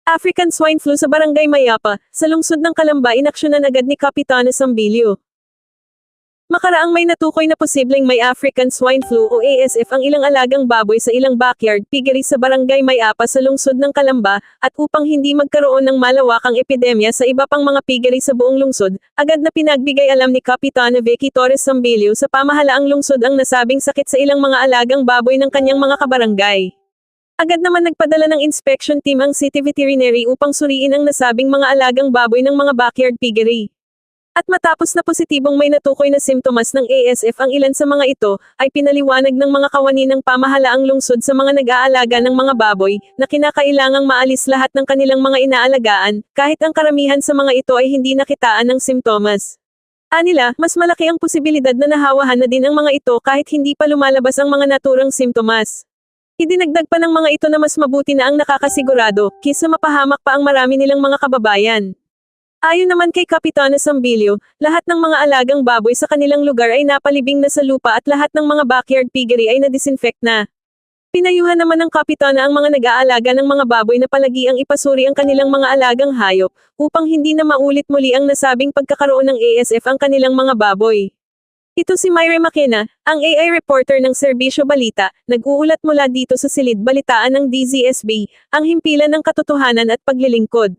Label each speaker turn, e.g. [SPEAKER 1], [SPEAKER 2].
[SPEAKER 1] African swine flu sa Barangay Mayapa, sa lungsod ng Calamba inaksyonan agad ni Kapitana Sambilio. Makaraang may natukoy na posibleng may African swine flu o ASF ang ilang alagang baboy sa ilang backyard piggery sa Barangay Mayapa sa lungsod ng Calamba, at upang hindi magkaroon ng malawakang epidemya sa iba pang mga piggery sa buong lungsod, agad na pinagbigay alam ni Kapitana Vicky Torres Sambilio sa pamahalaang lungsod ang nasabing sakit sa ilang mga alagang baboy ng kanyang mga kabarangay. Agad naman nagpadala ng inspection team ang city veterinary upang suriin ang nasabing mga alagang baboy ng mga backyard piggery. At matapos na positibong may natukoy na simptomas ng ASF ang ilan sa mga ito, ay pinaliwanag ng mga kawani ng pamahalaang lungsod sa mga nag-aalaga ng mga baboy, na kinakailangang maalis lahat ng kanilang mga inaalagaan, kahit ang karamihan sa mga ito ay hindi nakitaan ng simptomas. Anila, mas malaki ang posibilidad na nahawahan na din ang mga ito kahit hindi pa lumalabas ang mga naturang simptomas. Idinagdag pa ng mga ito na mas mabuti na ang nakakasigurado, kaysa mapahamak pa ang marami nilang mga kababayan. Ayon naman kay Kapitana Sambilio, lahat ng mga alagang baboy sa kanilang lugar ay napalibing na sa lupa at lahat ng mga backyard piggery ay na-disinfect na. Pinayuhan naman ng Kapitana ang mga nag-aalaga ng mga baboy na palagiang ipasuri ang kanilang mga alagang hayop, upang hindi na maulit muli ang nasabing pagkakaroon ng ASF ang kanilang mga baboy. Ito si Myre Makena, ang AI reporter ng Serbisyo Balita, nag-uulat mula dito sa Silid Balitaan ng DZSB, ang himpilan ng katotohanan at paglilingkod.